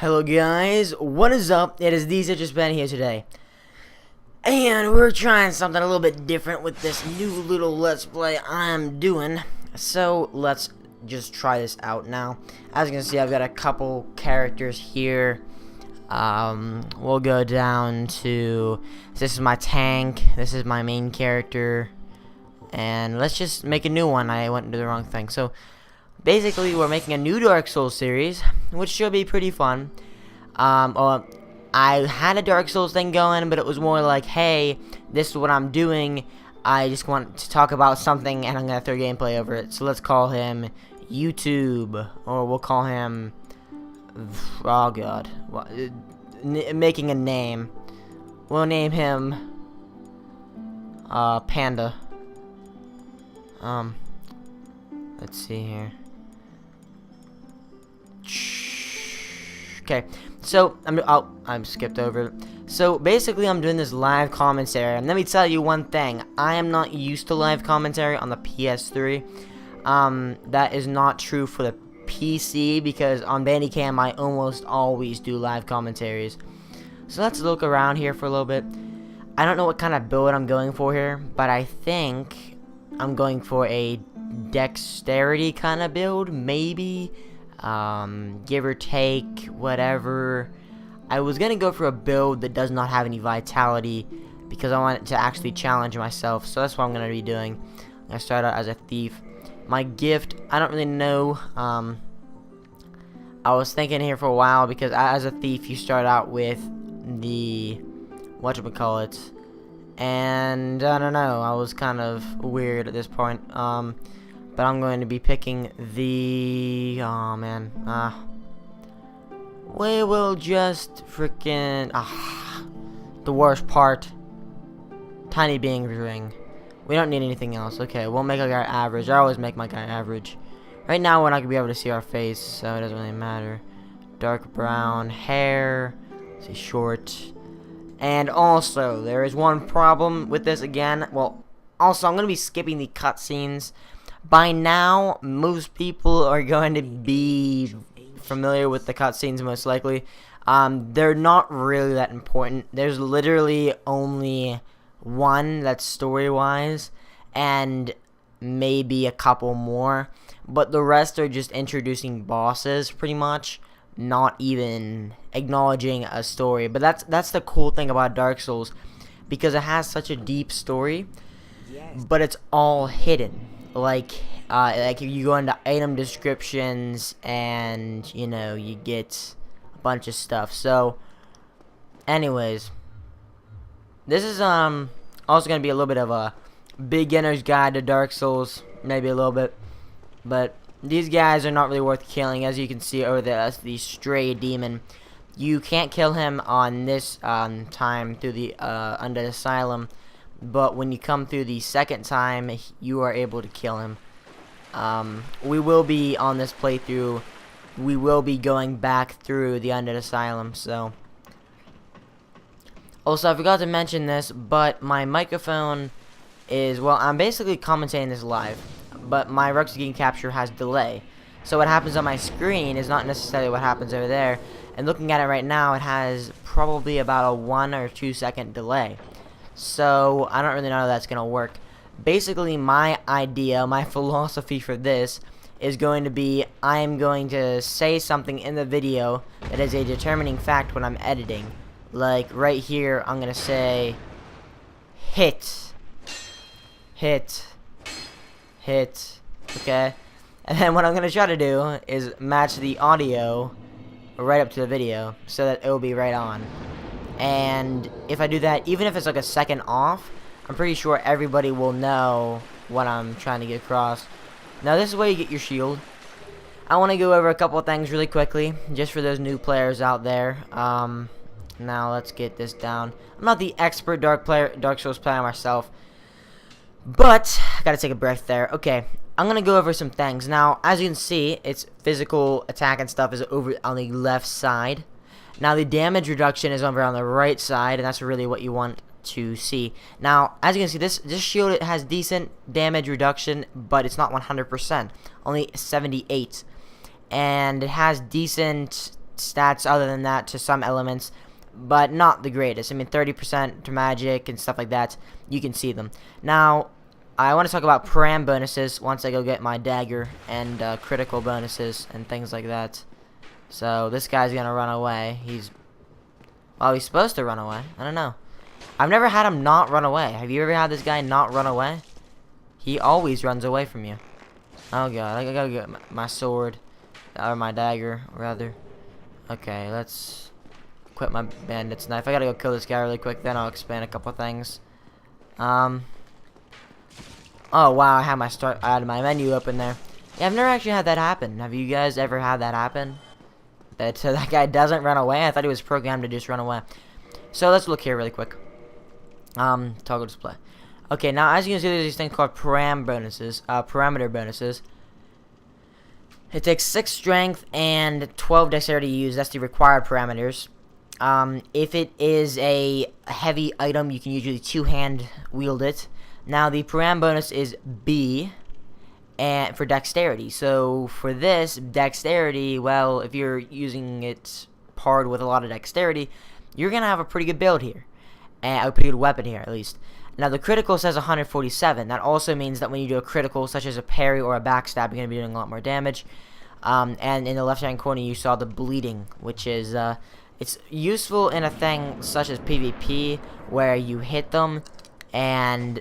Hello guys, what is up? It is TheCitrusPanda here today. And we're trying something a little bit different with this new little Let's Play I'm doing. So let's just try this out now. As you can see, I've got a couple characters here. We'll go down to, this is my tank, this is my main character. And let's just make a new one. I went into the wrong thing. So basically, we're making a new Dark Souls series, which should be pretty fun. I had a Dark Souls thing going, but it was more like, hey, this is what I'm doing. I just want to talk about something, and I'm going to throw gameplay over it. So let's call him YouTube, or we'll call him, oh god, making a name. We'll name him, Panda. Let's see here. Okay, so I'm skipped over. So basically, I'm doing this live commentary, and let me tell you one thing: I am not used to live commentary on the PS3. That is not true for the PC because on Bandicam I almost always do live commentaries. So let's look around here for a little bit. I don't know what kind of build I'm going for here, but I think I'm going for a dexterity kind of build, maybe. Give or take, whatever. I was gonna go for a build that does not have any vitality because I want to actually challenge myself, so that's what I'm gonna be doing. I'm gonna start out as a thief. My gift, I don't really know. I was thinking here for a while because as a thief you start out with the whatchamacallit, and I don't know, I was kind of weird at this point. But I'm going to be picking the... oh man. We will just freaking... the worst part. Tiny being ring. We don't need anything else. Okay, we'll make our guy average. I always make my guy average. Right now we're not going to be able to see our face, so it doesn't really matter. Dark brown hair. See, short. And also, there is one problem with this again. Well, also, I'm going to be skipping the cutscenes. By now, most people are going to be familiar with the cutscenes, most likely. They're not really that important. There's literally only one that's story-wise, and maybe a couple more. But the rest are just introducing bosses, pretty much. Not even acknowledging a story. But that's the cool thing about Dark Souls, because it has such a deep story, but it's all hidden. Like if you go into item descriptions and, you know, you get a bunch of stuff. So, anyways, this is also going to be a little bit of a beginner's guide to Dark Souls, maybe a little bit. But these guys are not really worth killing. As you can see over there, that's the stray demon. You can't kill him on this time through the Undead Asylum. But when you come through the second time, you are able to kill him. We will be on this playthrough. We will be going back through the Undead Asylum. So, also I forgot to mention this, but my microphone is, well, I'm basically commentating this live, but my Roxy Game Capture has delay. So what happens on my screen is not necessarily what happens over there. And looking at it right now, it has probably about a 1 or 2 second delay. So, I don't really know how that's going to work. Basically, my idea, my philosophy for this is going to be, I'm going to say something in the video that is a determining fact when I'm editing. Like, right here, I'm going to say, hit, hit, hit, okay? And then what I'm going to try to do is match the audio right up to the video so that it will be right on. And if I do that, even if it's like a second off, I'm pretty sure everybody will know what I'm trying to get across. Now, this is where you get your shield. I want to go over a couple of things really quickly, just for those new players out there. Now, let's get this down. I'm not the expert Dark Souls player myself, but I gotta take a breath there. Okay, I'm gonna go over some things. Now, as you can see, its physical attack and stuff is over on the left side. Now, the damage reduction is over on the right side, and that's really what you want to see. Now, as you can see, this shield, it has decent damage reduction, but it's not 100%, only 78. And it has decent stats other than that to some elements, but not the greatest. I mean, 30% to magic and stuff like that, you can see them. Now, I want to talk about param bonuses once I go get my dagger, and critical bonuses and things like that. So, this guy's gonna run away. He's supposed to run away. I don't know. I've never had him not run away. Have you ever had this guy not run away? He always runs away from you. Oh god, I gotta get my sword. Or my dagger, rather. Okay, let's equip my bandit's knife. I gotta go kill this guy really quick, then I'll explain a couple things. Oh wow, I had my menu open there. Yeah, I've never actually had that happen. Have you guys ever had that happen? That guy doesn't run away? I thought he was programmed to just run away. So let's look here really quick. Toggle display. Okay, now as you can see, there's these things called parameter bonuses. It takes 6 strength and 12 dexterity to use. That's the required parameters. If it is a heavy item, you can usually two-hand wield it. Now the param bonus is B, and for dexterity. So for this dexterity, well, if you're using it paired with a lot of dexterity, you're gonna have a pretty good build here, and a pretty good weapon here at least. Now the critical says 147. That also means that when you do a critical, such as a parry or a backstab, you're gonna be doing a lot more damage. And in the left-hand corner, you saw the bleeding, which is it's useful in a thing such as PvP, where you hit them, and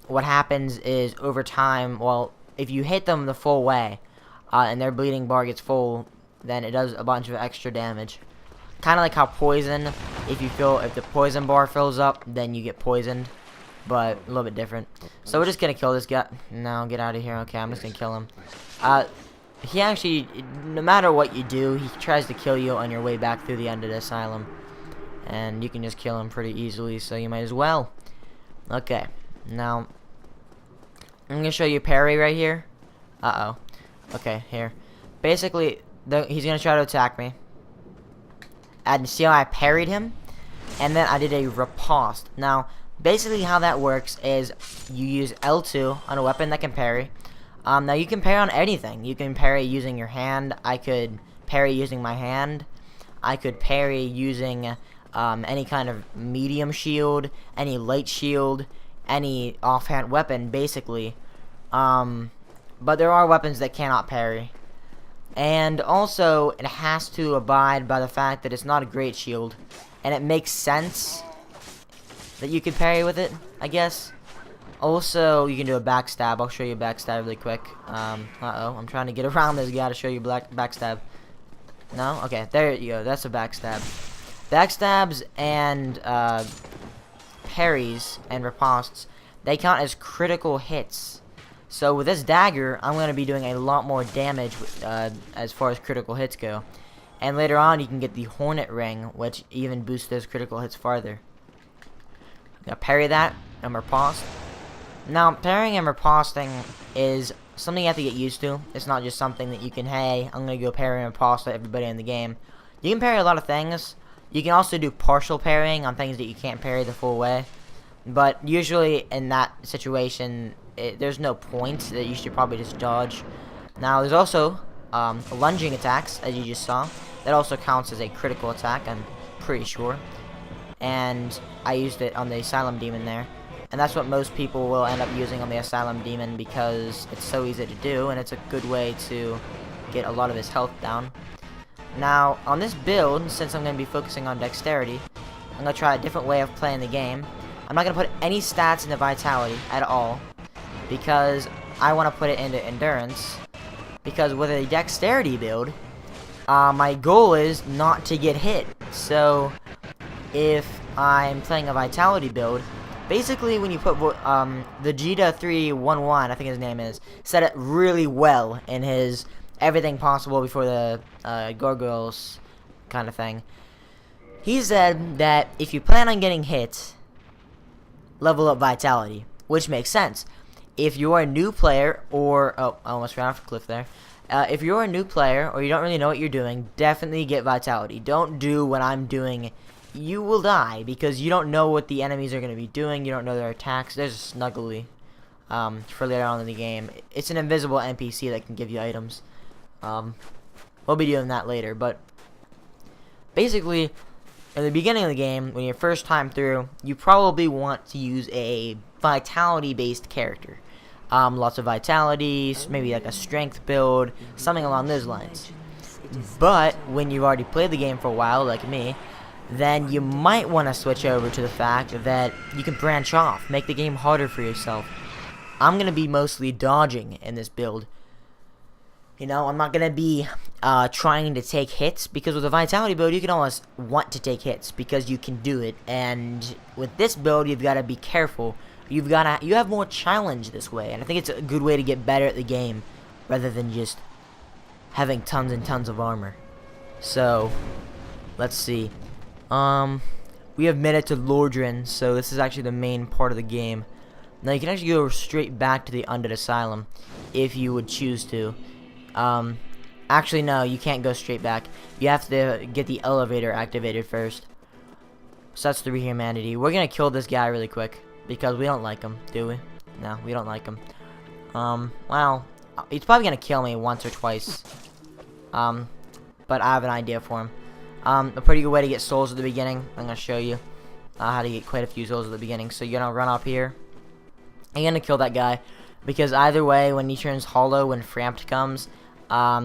what happens is over time, well, if you hit them the full way, and their bleeding bar gets full, then it does a bunch of extra damage. Kind of like how poison, if the poison bar fills up, then you get poisoned, but a little bit different. So we're just gonna kill this guy. No, get out of here. Okay, I'm just gonna kill him. He actually, no matter what you do, he tries to kill you on your way back through the end of the asylum, and you can just kill him pretty easily, so you might as well. Okay, now I'm gonna show you parry right here. Okay, here. Basically, he's gonna try to attack me. And see how I parried him? And then I did a riposte. Now, basically how that works is you use L2 on a weapon that can parry. Now you can parry on anything. You can parry using your hand. I could parry using my hand. I could parry using any kind of medium shield, any light shield, any offhand weapon, basically. But there are weapons that cannot parry. And also, it has to abide by the fact that it's not a great shield. And it makes sense that you could parry with it, I guess. Also, you can do a backstab. I'll show you a backstab really quick. I'm trying to get around this guy to show you backstab. No? Okay, there you go. That's a backstab. Backstabs and parries and ripostes, they count as critical hits. So with this dagger, I'm going to be doing a lot more damage as far as critical hits go. And later on, you can get the Hornet Ring, which even boosts those critical hits farther. Now parry that and riposte. Now, parrying and riposting is something you have to get used to. It's not just something that you can, hey, I'm going to go parry and riposte at everybody in the game. You can parry a lot of things. You can also do partial parrying on things that you can't parry the full way. But usually in that situation, there's no point that you should probably just dodge. Now, there's also lunging attacks, as you just saw. That also counts as a critical attack, I'm pretty sure. And I used it on the Asylum Demon there. And that's what most people will end up using on the Asylum Demon because it's so easy to do, and it's a good way to get a lot of his health down. Now, on this build, since I'm going to be focusing on dexterity, I'm going to try a different way of playing the game. I'm not going to put any stats into Vitality at all, because I want to put it into Endurance. Because with a dexterity build, my goal is not to get hit. So, if I'm playing a Vitality build, basically, when you put the Vegeta311, I think his name is, said it really well in his everything possible before the gargoyles kind of thing. He said that if you plan on getting hit, level up Vitality, which makes sense. If you're a new player, or I almost ran off a cliff there. If you're a new player or you don't really know what you're doing, definitely get Vitality. Don't do what I'm doing. You will die because you don't know what the enemies are going to be doing. You don't know their attacks. There's a Snuggly for later on in the game. It's an invisible NPC that can give you items. We'll be doing that later, but Basically, in the beginning of the game, when you're first time through, you probably want to use a vitality-based character. Lots of vitality, maybe like a strength build, something along those lines. But when you've already played the game for a while, like me, then you might want to switch over to the fact that you can branch off, make the game harder for yourself. I'm going to be mostly dodging in this build. You know, I'm not going to be trying to take hits, because with a vitality build, you can almost want to take hits, because you can do it. And with this build, you've got to be careful. You have more challenge this way, and I think it's a good way to get better at the game, rather than just having tons and tons of armor. So, let's see. We have made it to Lordran, so this is actually the main part of the game. Now you can actually go straight back to the Undead Asylum, if you would choose to. Actually no, you can't go straight back. You have to get the elevator activated first. So that's 3 humanity. We're gonna kill this guy really quick, because we don't like him, do we? No, we don't like him. Well, he's probably gonna kill me once or twice. But I have an idea for him. A pretty good way to get souls at the beginning. I'm gonna show you how to get quite a few souls at the beginning. So you're gonna run up here. And you're gonna kill that guy, because either way, when he turns hollow, when Framped comes,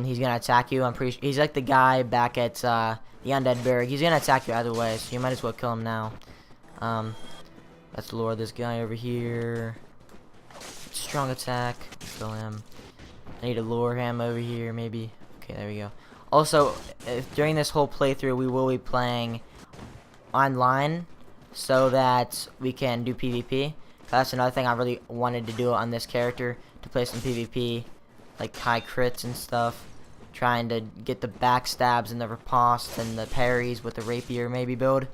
he's gonna attack you. I'm pretty sure he's like the guy back at the Undead Berg. He's gonna attack you either way, so you might as well kill him now. Let's lure this guy over here. Strong attack. Kill him. I need to lure him over here, maybe. Okay, there we go. Also, during this whole playthrough, we will be playing online, so that we can do PvP. That's another thing I really wanted to do on this character, to play some PvP, like high crits and stuff. Trying to get the backstabs and the riposte and the parries with the rapier maybe build.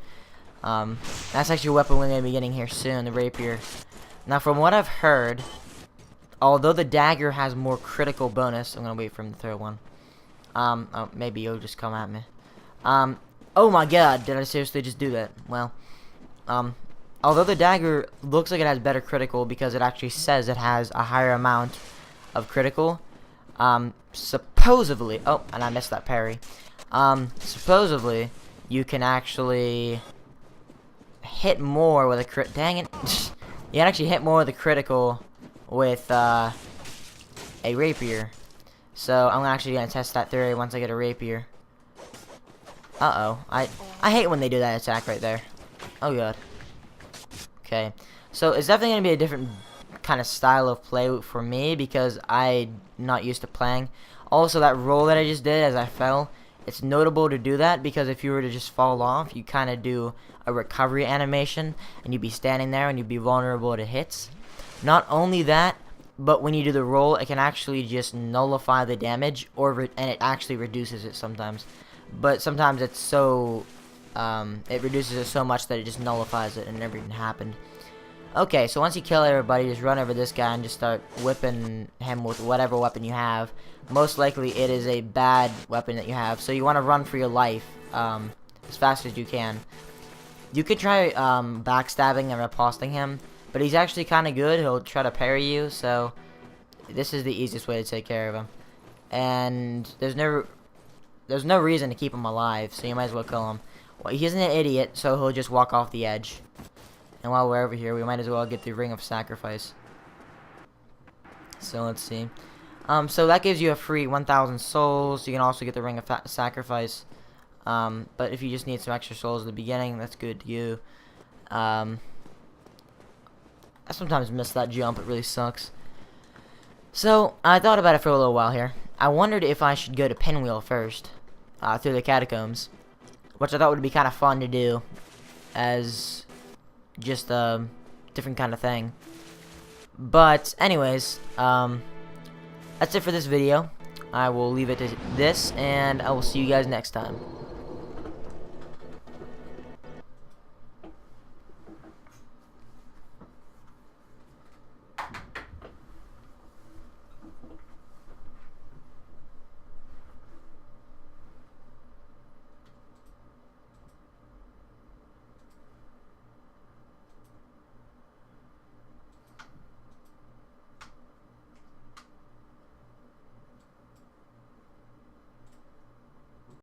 That's actually a weapon we're going to be getting here soon, the rapier. Now from what I've heard, although the dagger has more critical bonus, I'm going to wait for him to throw one. Oh, maybe he'll just come at me. Oh my god, did I seriously just do that? Well, although the dagger looks like it has better critical, because it actually says it has a higher amount of critical, supposedly, oh, and I missed that parry. Supposedly, you can actually hit more with a crit. Dang it. You can actually hit more with a critical with a rapier. So I'm actually gonna test that theory once I get a rapier. Uh-oh. I hate when they do that attack right there. Oh god. Okay. So it's definitely gonna be a different kind of style of play for me, because I'm not used to playing. Also, that roll that I just did as I fell, it's notable to do that, because if you were to just fall off, you kind of do a recovery animation, and you'd be standing there and you'd be vulnerable to hits. Not only that, but when you do the roll, it can actually just nullify the damage, and it actually reduces it sometimes. But sometimes it's so, it reduces it so much that it just nullifies it and it never even happened. Okay, so once you kill everybody, just run over this guy and just start whipping him with whatever weapon you have. Most likely it is a bad weapon that you have, so you want to run for your life as fast as you can. You could try backstabbing and riposting him, but he's actually kind of good. He'll try to parry you, so this is the easiest way to take care of him. And there's no reason to keep him alive, so you might as well kill him. Well, he isn't an idiot, so he'll just walk off the edge. And while we're over here, we might as well get the Ring of Sacrifice. So let's see. So that gives you a free 1,000 souls. You can also get the Ring of Sacrifice. But if you just need some extra souls at the beginning, that's good to you. I sometimes miss that jump. It really sucks. So I thought about it for a little while here. I wondered if I should go to Pinwheel first, through the catacombs, which I thought would be kind of fun to do, as just a different kind of thing. But anyways, that's it for this video. I will leave it to this, and I will see you guys next time.